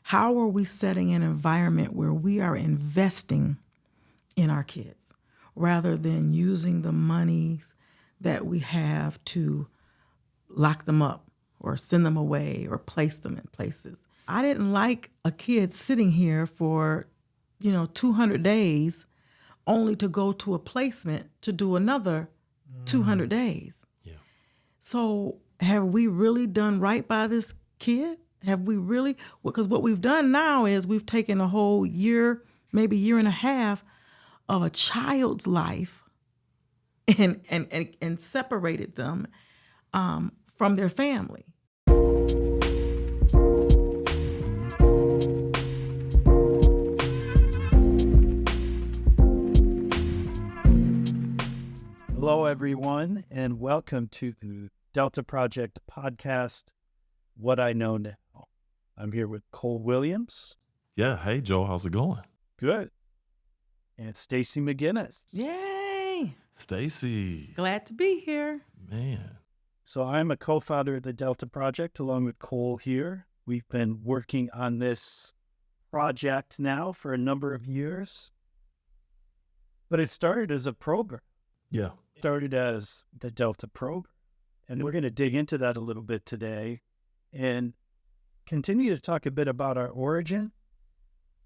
how are we setting an environment where we are investing in our kids rather than using the monies that we have to lock them up or send them away or place them in places. I didn't like a kid sitting here for, 200 days only to go to a placement to do another 200 days. Yeah. So have we really done right by this kid? Have we really? Because what we've done now is we've taken a whole year, maybe year and a half of a child's life and separated them from their family. Hello, everyone, and welcome to the Delta Project podcast, What I Know Now. I'm here with Cole Williams. Yeah. Hey, Joe. How's it going? Good. And Stacy McGinnis. Yay! Stacy. Glad to be here. Man. So I'm a co-founder of the Delta Project along with Cole here. We've been working on this project now for a number of years, but it started as a program. Yeah. Started as the Delta program. And we're going to dig into that a little bit today and continue to talk a bit about our origin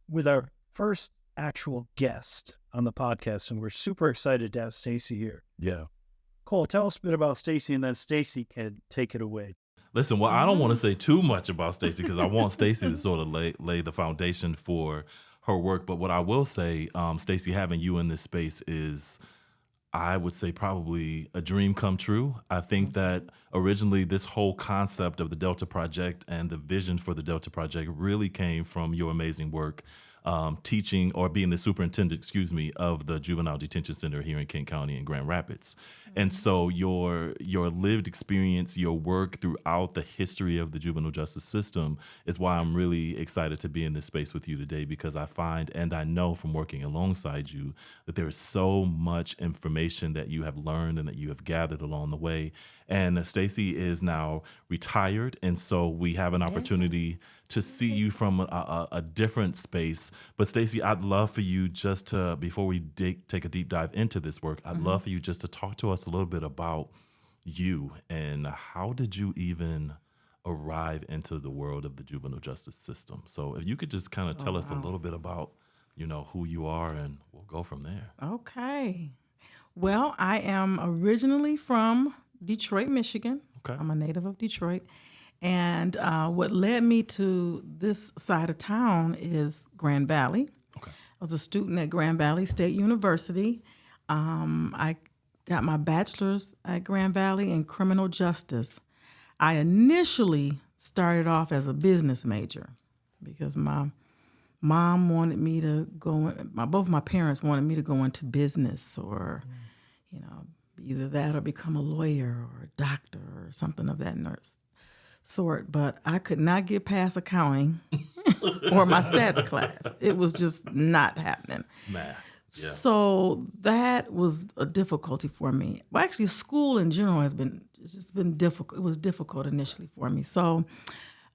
with our first actual guest on the podcast. And we're super excited to have Stacy here. Yeah. Cole, tell us a bit about Stacy, and then Stacy can take it away. Listen, well, I don't want to say too much about Stacy because I want Stacy to sort of lay the foundation for her work. But what I will say, Stacy, having you in this space is, I would say, probably a dream come true. I think that originally this whole concept of the Delta Project and the vision for the Delta Project really came from your amazing work teaching or being the superintendent, of the Juvenile Detention Center here in Kent County in Grand Rapids. And so your lived experience, your work throughout the history of the juvenile justice system is why I'm really excited to be in this space with you today, because I find and I know from working alongside you that there is so much information that you have learned and that you have gathered along the way. And Stacy is now retired, and so we have an opportunity to see you from a different space. But Stacy, I'd love for you just to, before we take a deep dive into this work, I'd love for you just to talk to us a little bit about you and how did you even arrive into the world of the juvenile justice system. So if you could just kind of tell us a little bit about, who you are, and we'll go from there. Okay. Well, I am originally from Detroit, Michigan. Okay. I'm a native of Detroit. And what led me to this side of town is Grand Valley. Okay. I was a student at Grand Valley State University. I got my bachelor's at Grand Valley in criminal justice. I initially started off as a business major because my mom wanted me to both my parents wanted me to go into business or, either that or become a lawyer or a doctor or something of that sort. But I could not get past accounting or my stats class. It was just not happening. Math. Yeah. So that was a difficulty for me. Well, actually, school in general it's just been difficult. It was difficult initially for me. So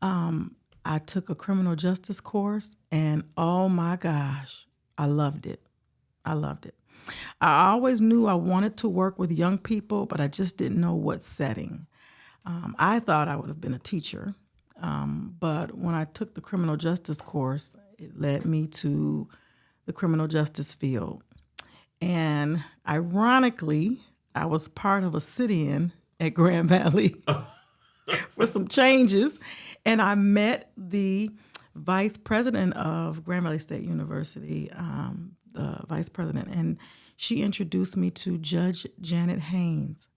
I took a criminal justice course, and oh my gosh, I loved it. I always knew I wanted to work with young people, but I just didn't know what setting. I thought I would have been a teacher, but when I took the criminal justice course, it led me to the criminal justice field. And ironically, I was part of a sit-in at Grand Valley for some changes, and I met the vice president of Grand Valley State University, the vice president, and she introduced me to Judge Janet Haynes.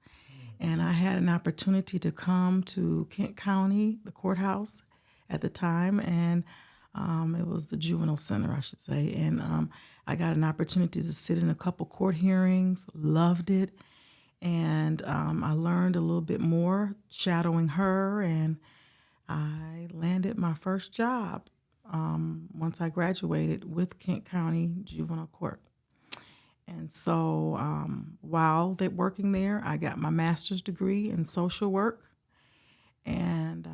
And I had an opportunity to come to Kent County, the courthouse at the time, and it was the juvenile center, I should say. And I got an opportunity to sit in a couple court hearings, loved it. And I learned a little bit more shadowing her, and I landed my first job once I graduated with Kent County Juvenile Court. And so while they're working there, I got my master's degree in social work, and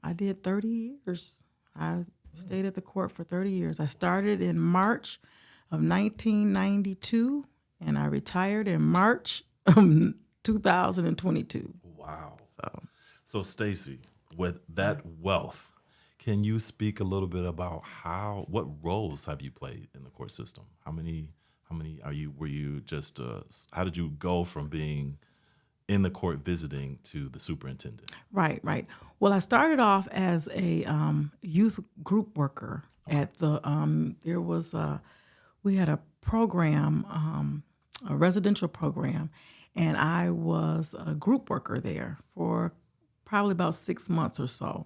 I did 30 years. I Stayed at the court for 30 years. I started in March of 1992, and I retired in March of 2022. Wow. So, So Stacy, with that wealth, can you speak a little bit about what roles have you played in the court system? How many were you just, how did you go from being in the court visiting to the superintendent? right. Well, I started off as a youth group worker at the, we had a program, a residential program, and I was a group worker there for probably about 6 months or so.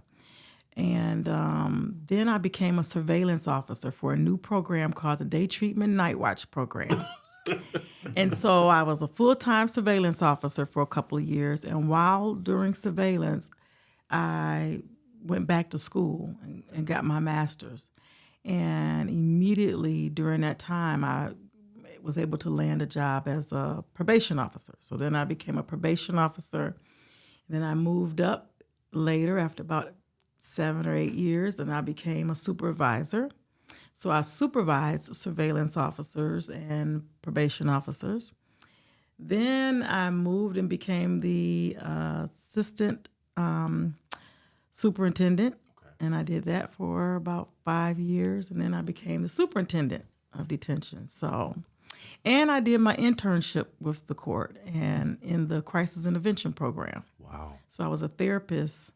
And then I became a surveillance officer for a new program called the Day Treatment Night Watch program. And so I was a full-time surveillance officer for a couple of years. And while during surveillance, I went back to school and got my master's. And immediately during that time, I was able to land a job as a probation officer. So then I became a probation officer. Then I moved up later after about 7 or 8 years, and I became a supervisor. So I supervised surveillance officers and probation officers. Then I moved and became the assistant superintendent, and I did that for about 5 years, and then I became the superintendent of detention. So, and I did my internship with the court and in the crisis intervention program. Wow. So I was a therapist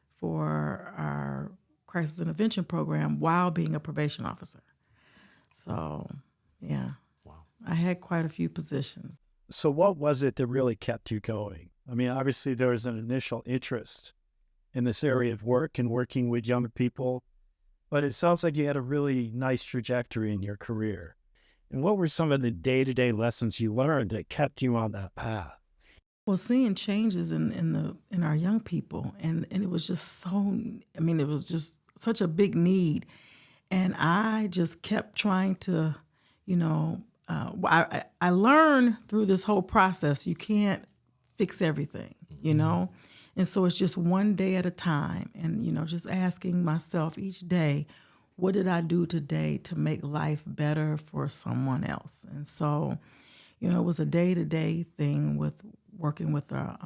for our crisis intervention program while being a probation officer. So, yeah. Wow. I had quite a few positions. So what was it that really kept you going? I mean, obviously there was an initial interest in this area of work and working with young people, but it sounds like you had a really nice trajectory in your career. And what were some of the day-to-day lessons you learned that kept you on that path? Well, seeing changes in our young people, and it was just so, it was just such a big need. And I just kept trying to, I learned through this whole process, you can't fix everything, And so it's just one day at a time. And, just asking myself each day, what did I do today to make life better for someone else? And so, it was a day-to-day thing with working with our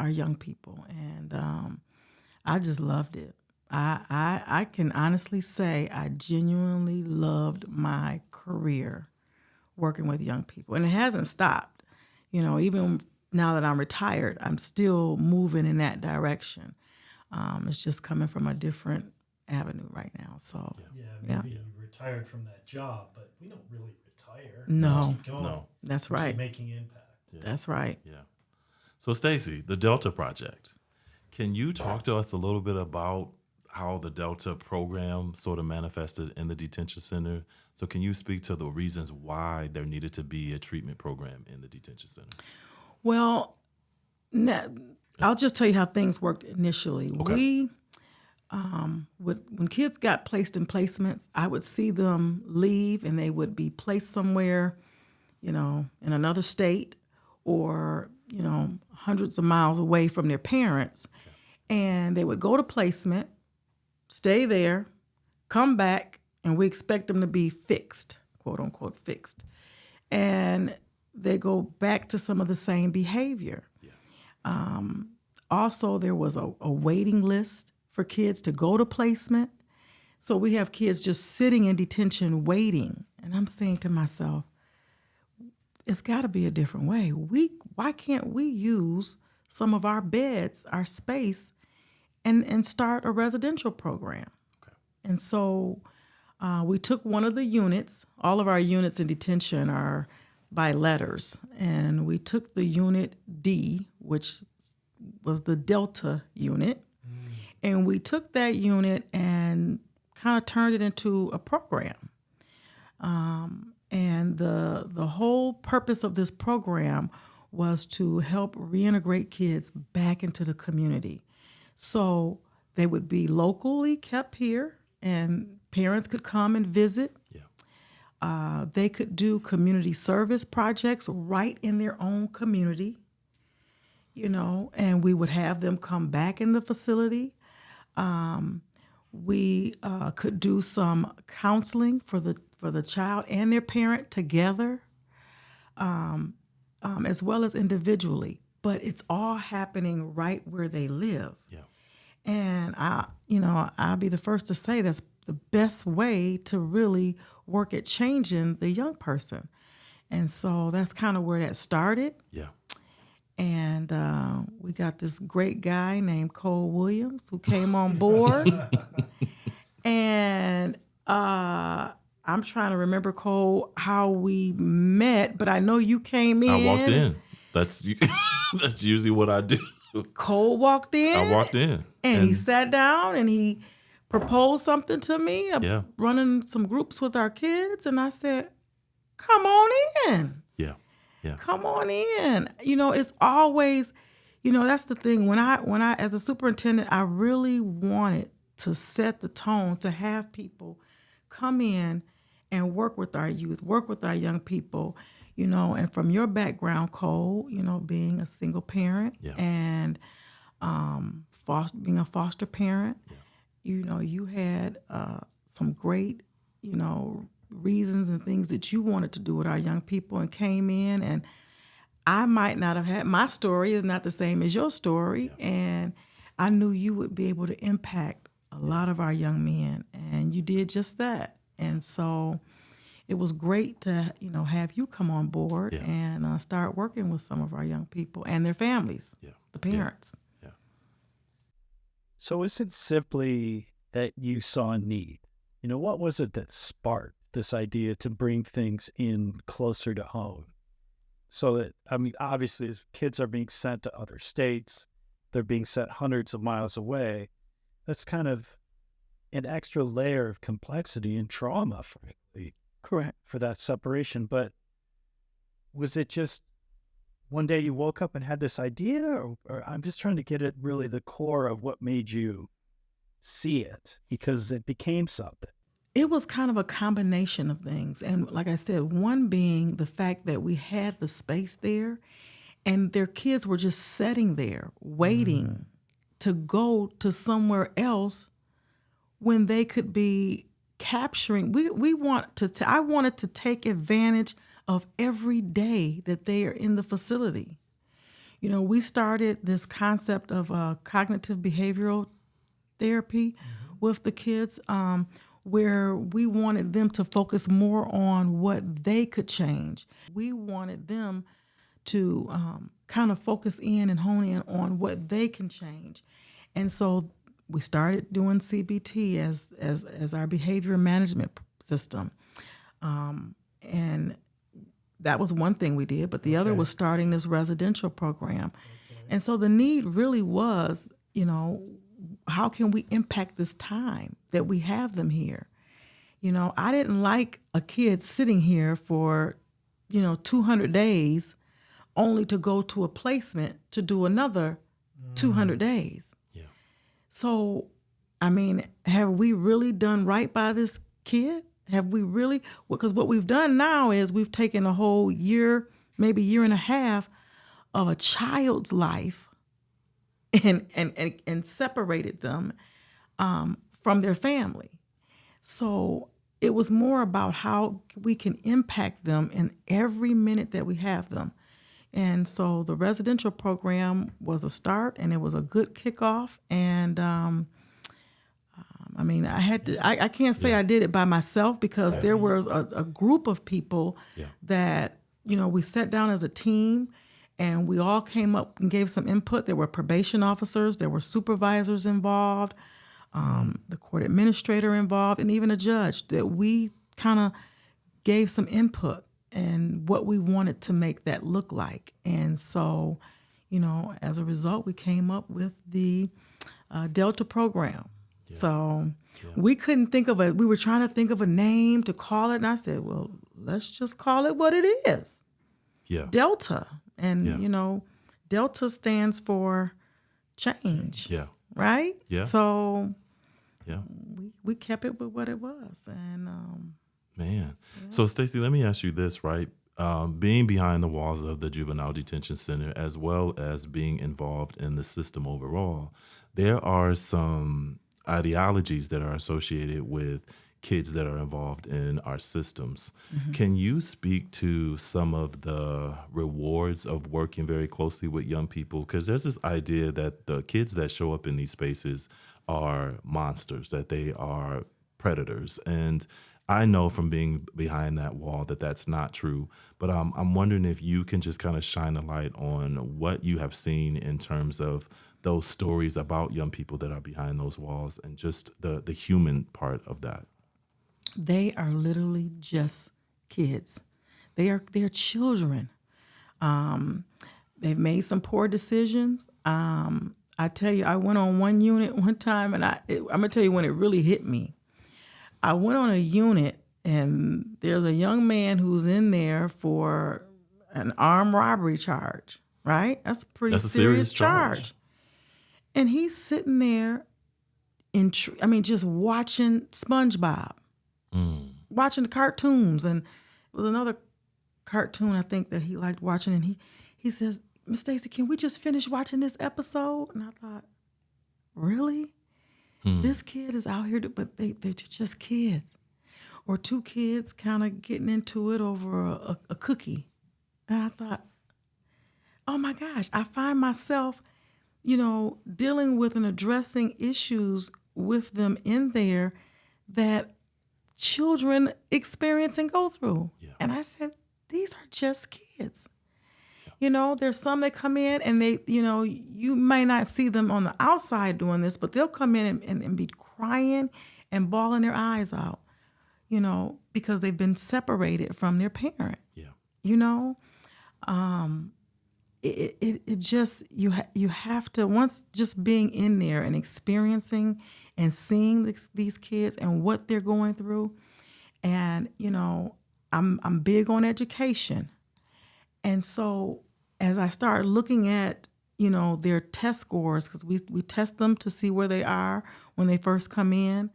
young people. And I just loved it. I can honestly say I genuinely loved my career working with young people. And it hasn't stopped. Even now that I'm retired, I'm still moving in that direction. It's just coming from a different avenue right now. So, maybe you retired from that job, but we don't really retire. No. Keep going. No. That's Keep right. making impact. That's right. Yeah. So Stacy, the Delta Project. Can you talk to us a little bit about how the Delta program sort of manifested in the detention center? So can you speak to the reasons why there needed to be a treatment program in the detention center? Well, I'll just tell you how things worked initially. Okay. When kids got placed in placements, I would see them leave and they would be placed somewhere, in another state or, hundreds of miles away from their parents. Okay. And they would go to placement, stay there, come back, and we expect them to be fixed, quote unquote fixed. And they go back to some of the same behavior. Yeah. Also, there was a waiting list for kids to go to placement. So we have kids just sitting in detention waiting. And I'm saying to myself, it's got to be a different way. Why can't we use some of our beds, our space, and start a residential program? Okay. And so we took one of the units. All of our units in detention are by letters. And we took the unit D, which was the Delta unit. And we took that unit and kind of turned it into a program. And the whole purpose of this program was to help reintegrate kids back into the community. So they would be locally kept here, and parents could come and visit. Yeah. They could do community service projects right in their own community, and we would have them come back in the facility. we could do some counseling for the child and their parent together, as well as individually. But it's all happening right where they live. Yeah. And I'll be the first to say that's the best way to really work at changing the young person. And so that's kind of where that started. Yeah. And we got this great guy named Cole Williams who came on board. And I'm trying to remember, Cole, how we met, but I know you came in. I walked in. That's that's usually what I do. Cole walked in. I walked in. And he sat down and he proposed something to me, Yeah. running some groups with our kids. And I said, come on in. Yeah. Yeah. Come on in. It's always, that's the thing. When I, as a superintendent, I really wanted to set the tone to have people come in and work with our youth, work with our young people, and from your background, Cole, being a single parent Yeah. and being a foster parent, you had some great, reasons and things that you wanted to do with our young people and came in, and I might not have had, my story is not the same as your story, and I knew you would be able to impact a lot of our young men, and you did just that. And so it was great to, have you come on board and start working with some of our young people and their families, the parents. Yeah. So is it simply that you saw a need? What was it that sparked this idea to bring things in closer to home? So that, obviously, as kids are being sent to other states, they're being sent hundreds of miles away. That's kind of an extra layer of complexity and trauma, frankly. Correct. For that separation. But was it just one day you woke up and had this idea, or I'm just trying to get at really the core of what made you see it, because it became something. It was kind of a combination of things. And like I said, one being the fact that we had the space there and their kids were just sitting there waiting to go to somewhere else when they could be capturing. I wanted to take advantage of every day that they are in the facility. We started this concept of cognitive behavioral therapy with the kids, where we wanted them to focus more on what they could change. We wanted them to kind of focus in and hone in on what they can change. And so we started doing CBT as our behavior management system. And that was one thing we did, but the other was starting this residential program. And so the need really was, how can we impact this time that we have them here? I didn't like a kid sitting here for, 200 days only to go to a placement to do another 200 days. Yeah. So, have we really done right by this kid? Have we really? Because what we've done now is we've taken a whole year, maybe year and a half of a child's life and separated them from their family. So it was more about how we can impact them in every minute that we have them. And so the residential program was a start, and it was a good kickoff. And I can't say I did it by myself, because there was a group of people that, we sat down as a team, and we all came up and gave some input. There were probation officers, there were supervisors involved, the court administrator involved, and even a judge, that we kind of gave some input and what we wanted to make that look like. And so, as a result, we came up with the Delta program. Yeah. So we couldn't think of we were trying to think of a name to call it. And I said, well, let's just call it what it is. Yeah. Delta. And, Delta stands for change. Yeah. Right? Yeah. So we kept it with what it was. And man. So Stacey, let me ask you this, right? Being behind the walls of the Juvenile Detention Center, as well as being involved in the system overall, there are some ideologies that are associated with kids that are involved in our systems. Can you speak to some of the rewards of working very closely with young people? Because there's this idea that the kids that show up in these spaces are monsters, that they are predators. And I know from being behind that wall that that's not true. But I'm wondering if you can just kind of shine a light on what you have seen in terms of those stories about young people that are behind those walls and just the human part of that. They are literally just kids. They're children. They've made some poor decisions. I tell you, I went on one unit one time, and I'm gonna tell you when it really hit me. I went on a unit, and there's a young man who's in there for an armed robbery charge. Right? That's a pretty That's a serious serious charge. And he's sitting there, just watching SpongeBob, watching the cartoons, and it was another cartoon I think that he liked watching, and he says, "Miss Stacy, can we just finish watching this episode?" And I thought, really? This kid is out here, but they're just kids. Or two kids kind of getting into it over a cookie. And I thought, oh my gosh, I find myself, dealing with and addressing issues with them in there that children experience and go through. Yeah. And I said, these are just kids. There's some that come in and they, you may not see them on the outside doing this, but they'll come in and be crying and bawling their eyes out, because they've been separated from their parent. Yeah. It just, you have to, once just being in there and experiencing and seeing these kids and what they're going through. And, I'm big on education. And so as I started looking at, their test scores, because we test them to see where they are when they first come in.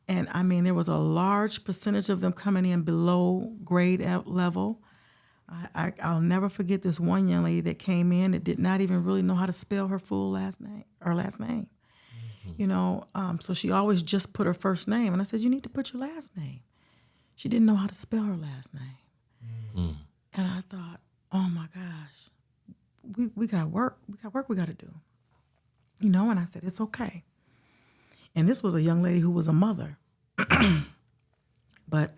And there was a large percentage of them coming in below grade level. I'll never forget this one young lady that came in that did not even really know how to spell her full last name. So she always just put her first name. And I said, you need to put your last name. She didn't know how to spell her last name. And I thought, oh my gosh, we got work. We got work we got to do. And I said, it's okay. And this was a young lady who was a mother. But,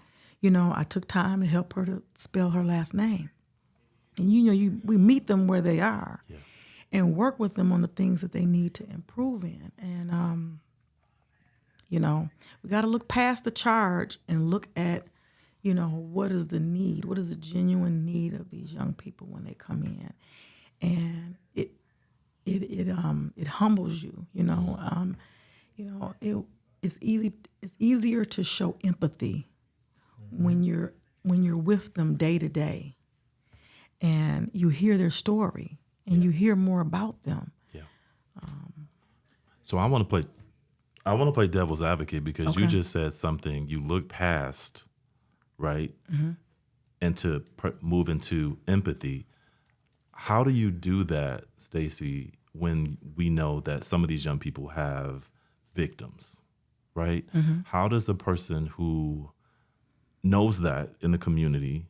I took time to help her to spell her last name. And, we meet them where they are and work with them on the things that they need to improve in. And, we got to look past the charge and look at, what is the need? What is the genuine need of these young people when they come in? And it humbles you, it's easier to show empathy when you're with them day to day, and you hear their story and you hear more about them. Yeah. So I want to play devil's advocate because you just said something. You look past, right, and to move into empathy. How do you do that, Stacy, when we know that some of these young people have victims, right? How does a person who knows that in the community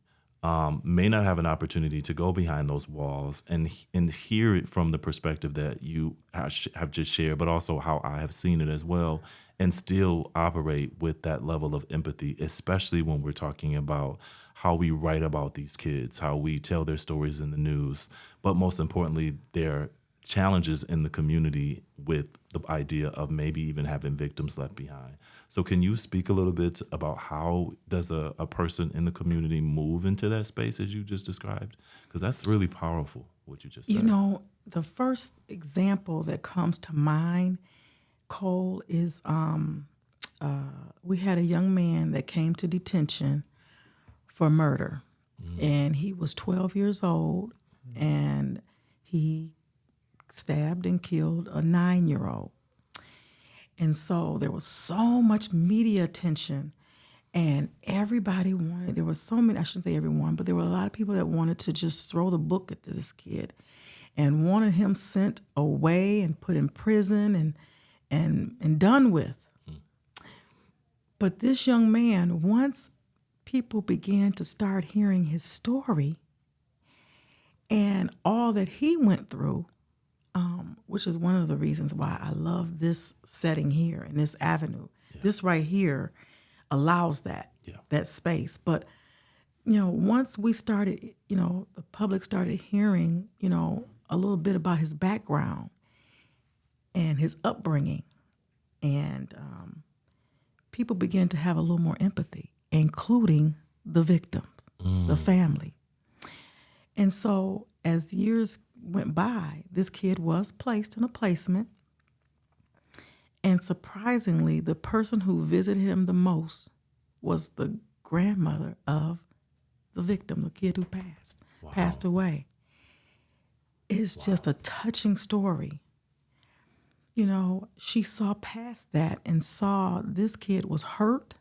may not have an opportunity to go behind those walls and hear it from the perspective that you have just shared, but also how I have seen it as well, and still operate with that level of empathy, especially when we're talking about how we write about these kids, how we tell their stories in the news, but most importantly, their challenges in the community with the idea of maybe even having victims left behind. So can you speak a little bit about how does a person in the community move into that space as you just described? Because that's really powerful, what you just said. The first example that comes to mind, Cole, is we had a young man that came to detention for murder. And he was 12 years old, and he stabbed and killed a 9-year-old. And so there was so much media attention, and everybody wanted, there were so many, I shouldn't say everyone, but there were a lot of people that wanted to just throw the book at this kid and wanted him sent away and put in prison. and done with. But this young man, once people began to start hearing his story and all that he went through, which is one of the reasons why I love this setting here and this avenue. Yeah. This right here allows that, that space. But, once we started, the public started hearing, a little bit about his background and his upbringing, and people began to have a little more empathy, including the victims, the family. And so as years went by, this kid was placed in a placement. And surprisingly, the person who visited him the most was the grandmother of the victim, the kid who passed away. It's just a touching story. She saw past that and saw this kid was hurt.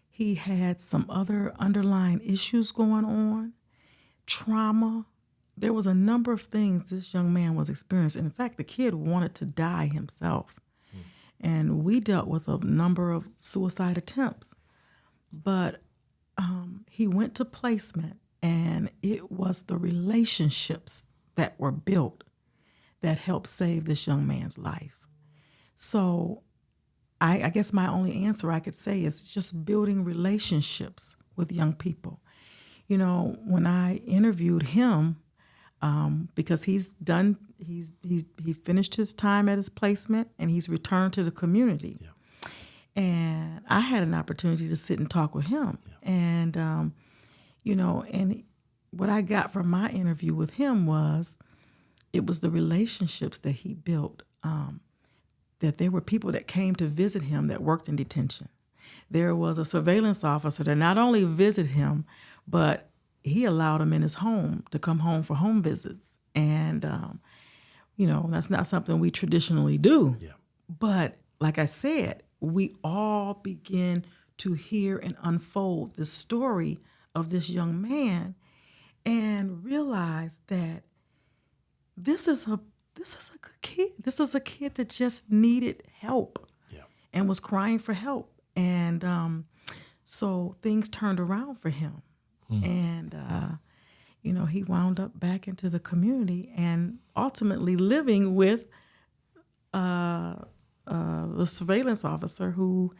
He had some other underlying issues going on, trauma. There was a number of things this young man was experiencing. In fact, the kid wanted to die himself. And we dealt with a number of suicide attempts. But he went to placement, and it was the relationships that were built that helped save this young man's life. So I guess my only answer I could say is just building relationships with young people. When I interviewed him, because he finished his time at his placement and he's returned to the community. Yeah. And I had an opportunity to sit and talk with him. Yeah. And, and what I got from my interview with him was, it was the relationships that he built, that there were people that came to visit him that worked in detention. There was a surveillance officer that not only visited him, but he allowed him in his home to come home for home visits. And, that's not something we traditionally do. Yeah. But like I said, we all begin to hear and unfold the story of this young man and realize that this is a good kid. This is a kid that just needed help and was crying for help. And so things turned around for him. And, he wound up back into the community and ultimately living with the surveillance officer who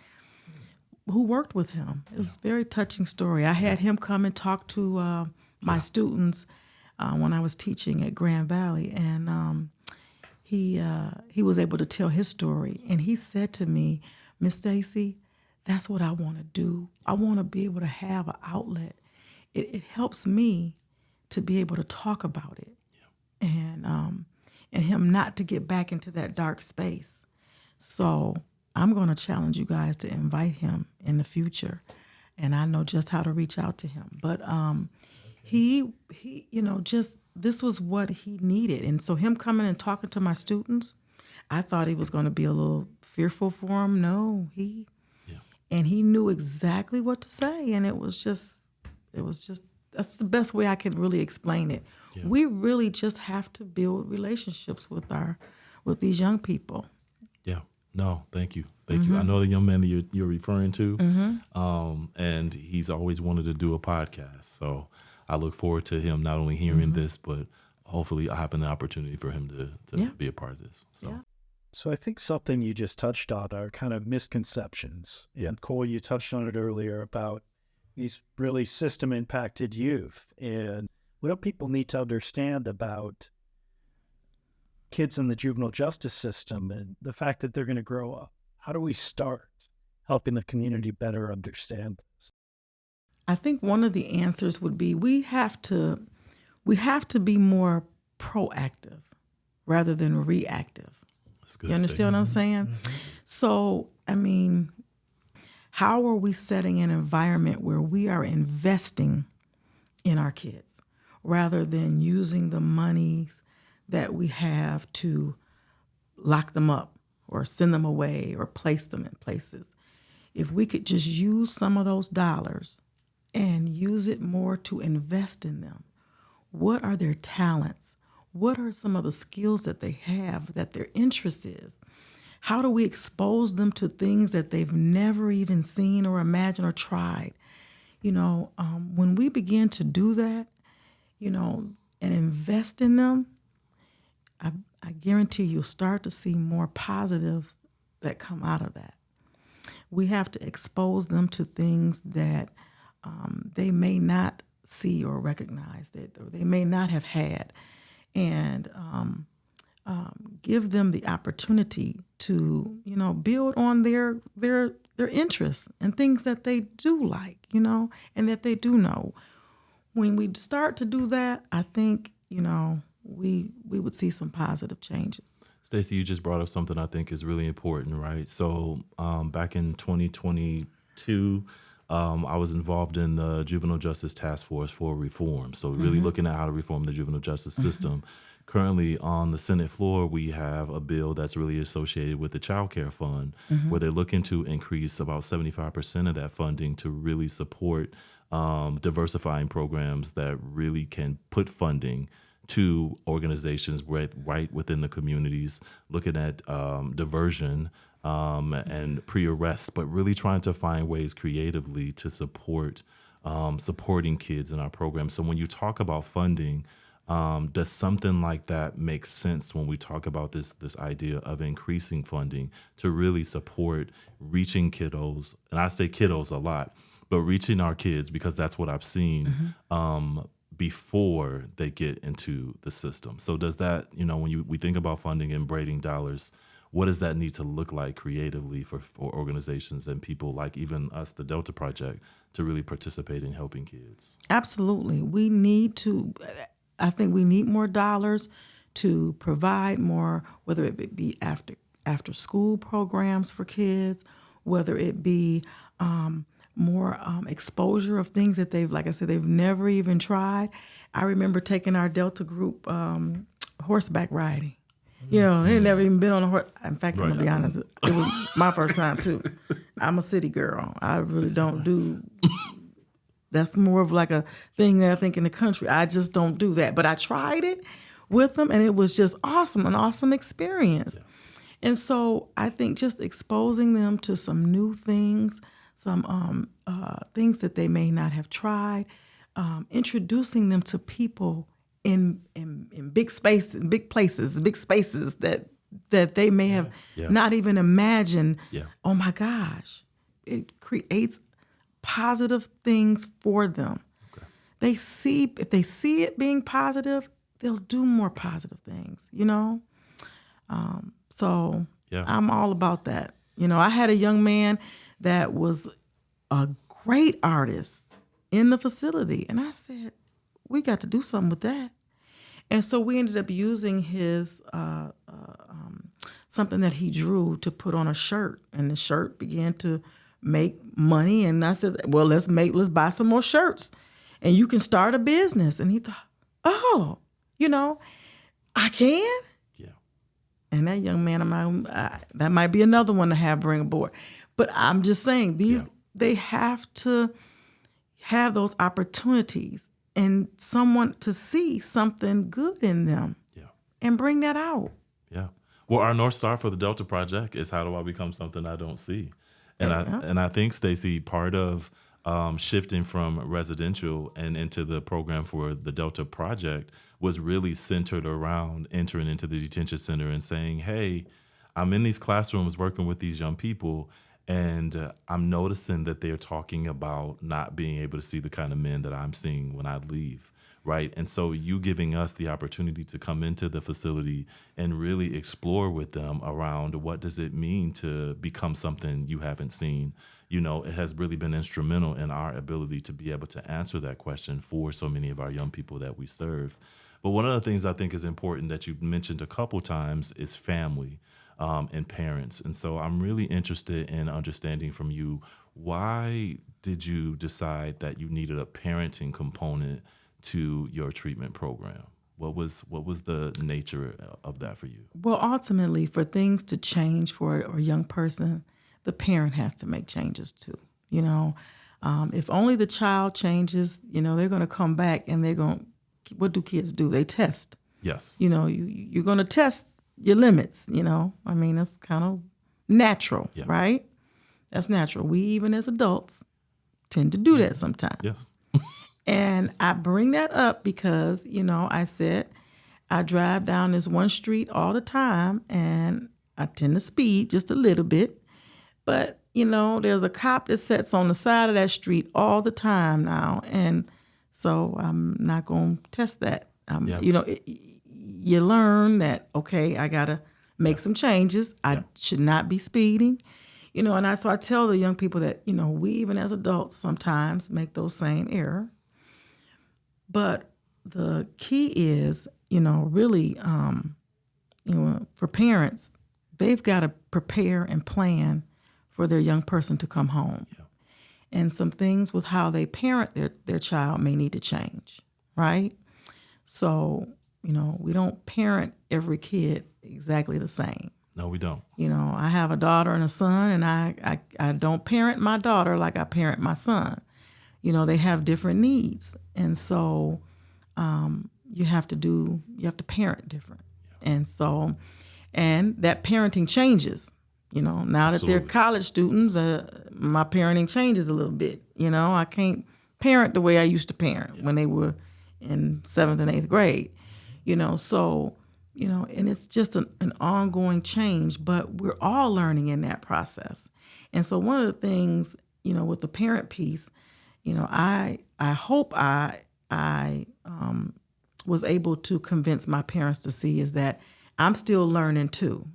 worked with him. It was a very touching story. I had him come and talk to my students when I was teaching at Grand Valley, and he was able to tell his story. And he said to me, "Miss Stacy, that's what I want to do. I want to be able to have an outlet. It helps me to be able to talk about it, and him not to get back into that dark space." So I'm going to challenge you guys to invite him in the future, and I know just how to reach out to him. But he just this was what he needed, and so him coming and talking to my students, I thought he was going to be a little fearful for him. No, he knew exactly what to say, and it was just that's the best way I can really explain it. Yeah. We really just have to build relationships with these young people. Yeah. No, thank you. Thank you. I know the young man that you're referring to, and he's always wanted to do a podcast. So I look forward to him not only hearing this, but hopefully I have an opportunity for him to be a part of this. So I think something you just touched on are kind of misconceptions. Yeah. And Cole, you touched on it earlier about these really system-impacted youth. And what do people need to understand about kids in the juvenile justice system and the fact that they're going to grow up? How do we start helping the community better understand this? I think one of the answers would be we have to be more proactive rather than reactive. That's good. You understand what I'm saying? Mm-hmm. So, how are we setting an environment where we are investing in our kids rather than using the monies that we have to lock them up or send them away or place them in places? If we could just use some of those dollars and use it more to invest in them. What are their talents? What are some of the skills that they have, that their interest is? How do we expose them to things that they've never even seen or imagined or tried? When we begin to do that, and invest in them, I guarantee you'll start to see more positives that come out of that. We have to expose them to things that they may not see or recognize, or they may not have had, and give them the opportunity to, build on their interests and things that they do like, and that they do know. When we start to do that, I think, we would see some positive changes. Stacey, you just brought up something I think is really important, right? So back in 2022, I was involved in the Juvenile Justice Task Force for Reform. So really looking at how to reform the juvenile justice system. Currently on the Senate floor, we have a bill that's really associated with the Child Care Fund, where they're looking to increase about 75% of that funding to really support diversifying programs that really can put funding to organizations right within the communities, looking at diversion and pre-arrest, but really trying to find ways creatively to support supporting kids in our program. So when you talk about funding, does something like that make sense when we talk about this idea of increasing funding to really support reaching kiddos? And I say kiddos a lot, but reaching our kids, because that's what I've seen before they get into the system. So does that, when we think about funding and braiding dollars, what does that need to look like creatively for organizations and people like even us, the Delta Project, to really participate in helping kids? Absolutely. I think we need more dollars to provide more, whether it be after school programs for kids, whether it be more exposure of things that they've never even tried. I remember taking our Delta group horseback riding. They never even been on a horse. In fact, I'm gonna be honest, it was my first time too. I'm a city girl. I really don't do. That's more of like a thing that I think in the country. I just don't do that. But I tried it with them, and it was just awesome, an awesome experience. Yeah. And so I think just exposing them to some new things, some things that they may not have tried, introducing them to people in big spaces, big places, big spaces that they may have not even imagined. Yeah. Oh my gosh, it creates positive things for them. Okay. If they see it being positive, they'll do more positive things. So I'm all about that. I had a young man that was a great artist in the facility, and I said, we got to do something with that. And so we ended up using his something that he drew to put on a shirt, and the shirt began to make money. And I said, well, let's buy some more shirts, and you can start a business. And he thought, oh, I can. Yeah. And that young man, that might be another one to bring aboard. But I'm just saying, they have to have those opportunities and someone to see something good in them and bring that out. Yeah. Well, our North Star for the Delta Project is, how do I become something I don't see? And I think, Stacey, part of shifting from residential and into the program for the Delta Project was really centered around entering into the detention center and saying, hey, I'm in these classrooms working with these young people, and I'm noticing that they're talking about not being able to see the kind of men that I'm seeing when I leave, right? And so you giving us the opportunity to come into the facility and really explore with them around what does it mean to become something you haven't seen. It has really been instrumental in our ability to be able to answer that question for so many of our young people that we serve. But one of the things I think is important that you mentioned a couple times is family. And parents. And so I'm really interested in understanding from you, why did you decide that you needed a parenting component to your treatment program? What was the nature of that for you? Well, ultimately, for things to change for a young person, the parent has to make changes too. If only the child changes, they're going to come back and what do kids do? They test. Yes. You're going to test your limits, that's kind of natural, Yeah. right? That's natural. We, even as adults, tend to do that sometimes. Yes. And I bring that up because, I said I drive down this one street all the time and I tend to speed just a little bit. But, there's a cop that sits on the side of that street all the time now. And so I'm not going to test that. Yeah. You learn that, okay, I got to make some changes. I should not be speeding. So I tell the young people that, we even as adults sometimes make those same error. But the key is, really, for parents, they've got to prepare and plan for their young person to come home. Yeah. And some things with how they parent their child may need to change, right? So, we don't parent every kid exactly the same. No, we don't. I have a daughter and a son, and I don't parent my daughter like I parent my son. They have different needs. And so you have to parent different. Yeah. And that parenting changes. Now that they're Absolutely. college students, my parenting changes a little bit. I can't parent the way I used to parent when they were in 7th and 8th grade. And it's just an ongoing change, but we're all learning in that process. And so one of the things, with the parent piece, I hope I was able to convince my parents to see is that I'm still learning too,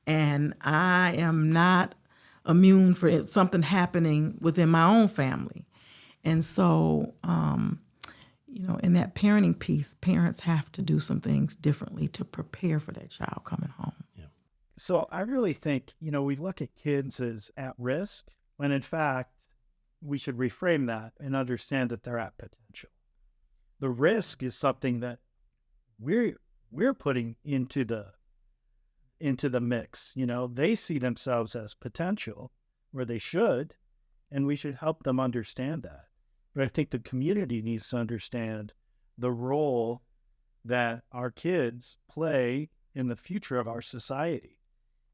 and I am not immune for something happening within my own family. And so, in that parenting piece, parents have to do some things differently to prepare for that child coming home. Yeah. So I really think, we look at kids as at risk, when in fact, we should reframe that and understand that they're at potential. The risk is something that we're putting into the mix. They see themselves as potential, where they should, and we should help them understand that. But I think the community needs to understand the role that our kids play in the future of our society.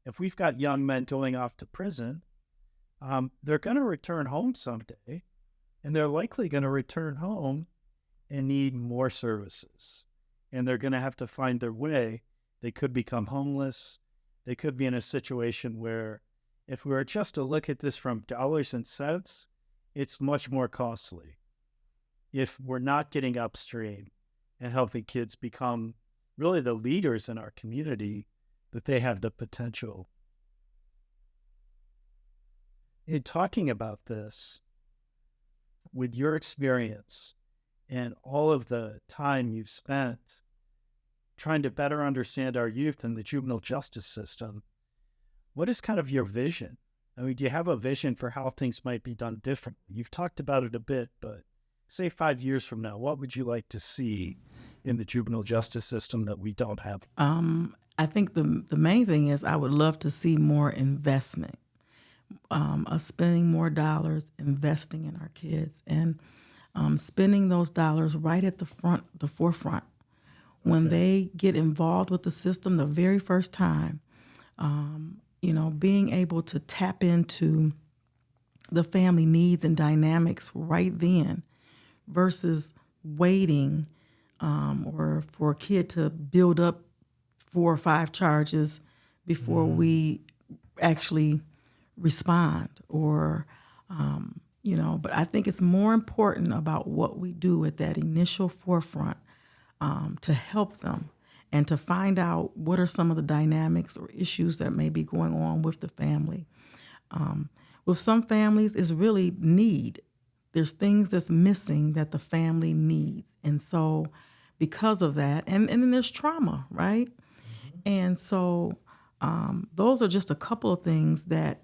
If we've got young men going off to prison, they're going to return home someday, and they're likely going to return home and need more services. And they're going to have to find their way. They could become homeless. They could be in a situation where, if we were just to look at this from dollars and cents, it's much more costly. If we're not getting upstream and helping kids become really the leaders in our community, that they have the potential. In talking about this, with your experience and all of the time you've spent trying to better understand our youth and the juvenile justice system, what is kind of your vision? I mean, do you have a vision for how things might be done differently? You've talked about it a bit, but say 5 years from now, what would you like to see in the juvenile justice system that we don't have? I think the main thing is I would love to see more investment, us spending more dollars investing in our kids, and spending those dollars right at the forefront. When they get involved with the system the very first time, being able to tap into the family needs and dynamics right then versus waiting or for a kid to build up 4 or 5 charges before we actually respond but I think it's more important about what we do at that initial forefront to help them and to find out what are some of the dynamics or issues that may be going on with the family. With some families, it's really need. There's things that's missing that the family needs. And so because of that, and then there's trauma, right? Mm-hmm. And so those are just a couple of things that,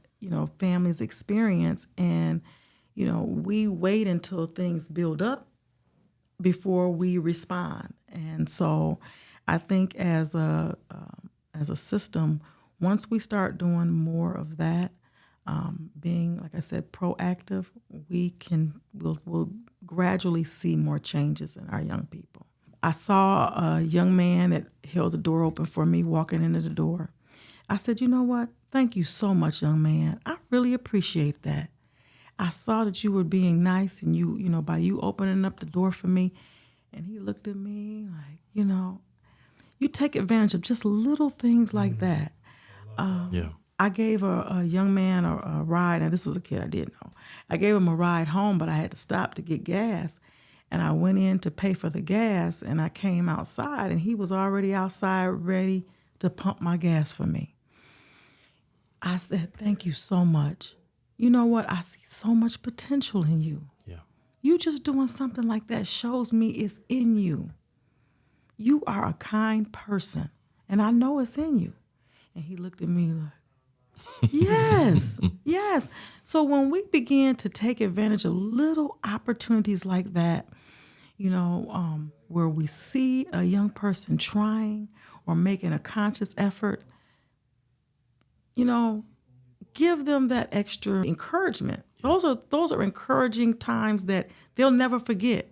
families experience. And, we wait until things build up before we respond. And so I think as a system, once we start doing more of that, being, like I said, proactive, we'll gradually see more changes in our young people. I saw a young man that held the door open for me walking into the door. I said, you know what? thank you so much, young man. I really appreciate that. I saw that you were being nice and you know, by you opening up the door for me. And he looked at me like, you know, you take advantage of just little things like that. Yeah. I gave a young man a ride, and this was a kid I didn't know. I gave him a ride home, but I had to stop to get gas. And I went in to pay for the gas, and I came outside, and he was already outside ready to pump my gas for me. I said, thank you so much. You know what? I see so much potential in you. Yeah. You just doing something like that shows me it's in you. You are a kind person, and I know it's in you. And he looked at me like, yes, yes. So when we begin to take advantage of little opportunities like that, you know, where we see a young person trying or making a conscious effort, you know, give them that extra encouragement. Those are encouraging times that they'll never forget.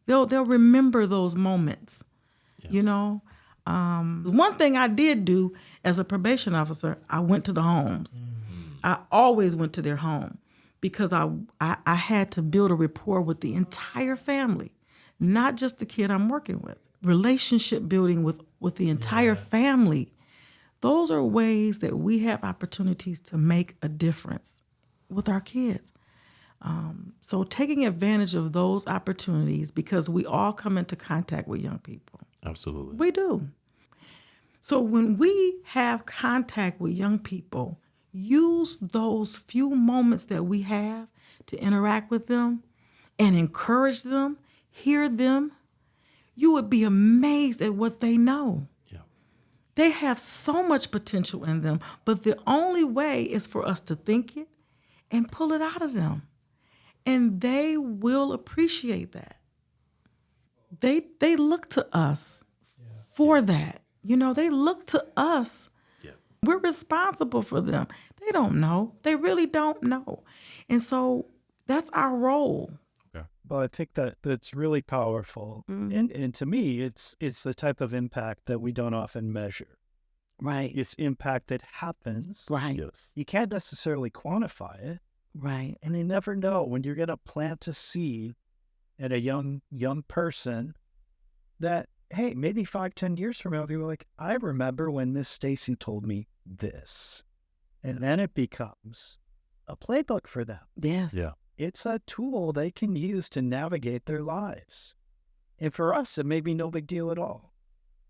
They'll remember those moments. Yeah. You know, one thing I did do as a probation officer, I went to the homes. I always went to their home because I had to build a rapport with the entire family, not just the kid I'm working with. Relationship building with the entire family. Those are ways that we have opportunities to make a difference with our kids. So taking advantage of those opportunities, because we all come into contact with young people. Absolutely. We do. So when we have contact with young people, use those few moments that we have to interact with them and encourage them, hear them. You would be amazed at what they know. They have so much potential in them, but the only way is for us to think it and pull it out of them. And they will appreciate that. They look to us for that. You know, they look to us. Yeah. We're responsible for them. They don't know. They really don't know. And so that's our role. Well, I think that's really powerful. And to me, it's the type of impact that we don't often measure. Right. It's impact that happens. Right. Yes. You can't necessarily quantify it. Right. And you never know when you're going to plant a seed in a young person that, hey, maybe 5-10 years from now, they're like, I remember when Miss Stacy told me this. And then it becomes a playbook for them. Yes. Yeah. It's a tool they can use to navigate their lives. And for us, it may be no big deal at all.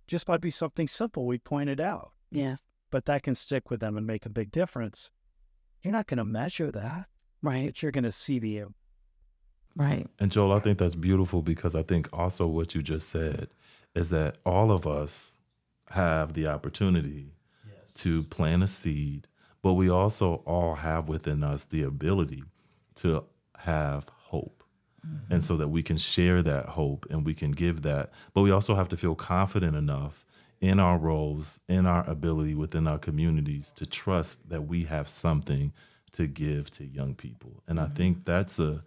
Just might be something simple we pointed out. Yes. But that can stick with them and make a big difference. You're not going to measure that. Right. But you're going to see the impact. Right. And Joel, I think that's beautiful because I think also what you just said is that all of us have the opportunity to plant a seed, but we also all have within us the ability to have hope. And so that we can share that hope and we can give that. But we also have to feel confident enough in our roles, in our ability within our communities to trust that we have something to give to young people. And I think that's a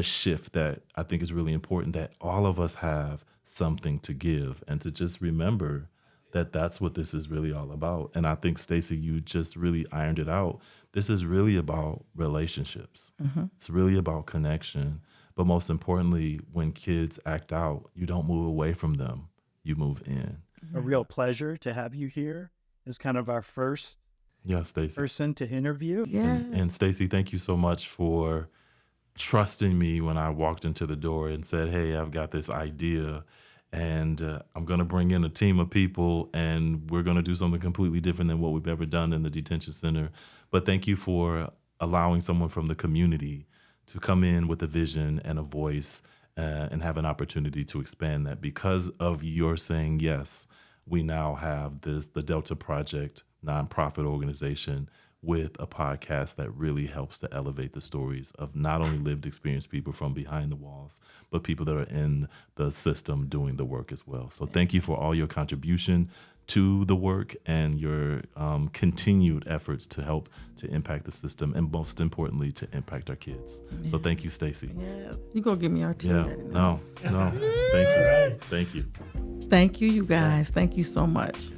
shift that I think is really important, that all of us have something to give and to just remember that that's what this is really all about. And I think, Stacy, you just really ironed it out. This is really about relationships. It's really about connection. But most importantly, when kids act out, you don't move away from them, you move in. A real pleasure to have you here as kind of our first Stacy. person to interview. Yes. And Stacy, thank you so much for trusting me when I walked into the door and said, hey, I've got this idea and I'm going to bring in a team of people and we're going to do something completely different than what we've ever done in the detention center. But thank you for allowing someone from the community to come in with a vision and a voice and have an opportunity to expand that. Because of your saying yes, we now have the Delta Project nonprofit organization with a podcast that really helps to elevate the stories of not only lived experience people from behind the walls, but people that are in the system doing the work as well. So thank you for all your contribution to the work and your continued efforts to help to impact the system and most importantly, to impact our kids. So thank you, Stacy. Yeah. You go give me our tea. No. Thank you. Thank you. Thank you, you guys. Thank you so much.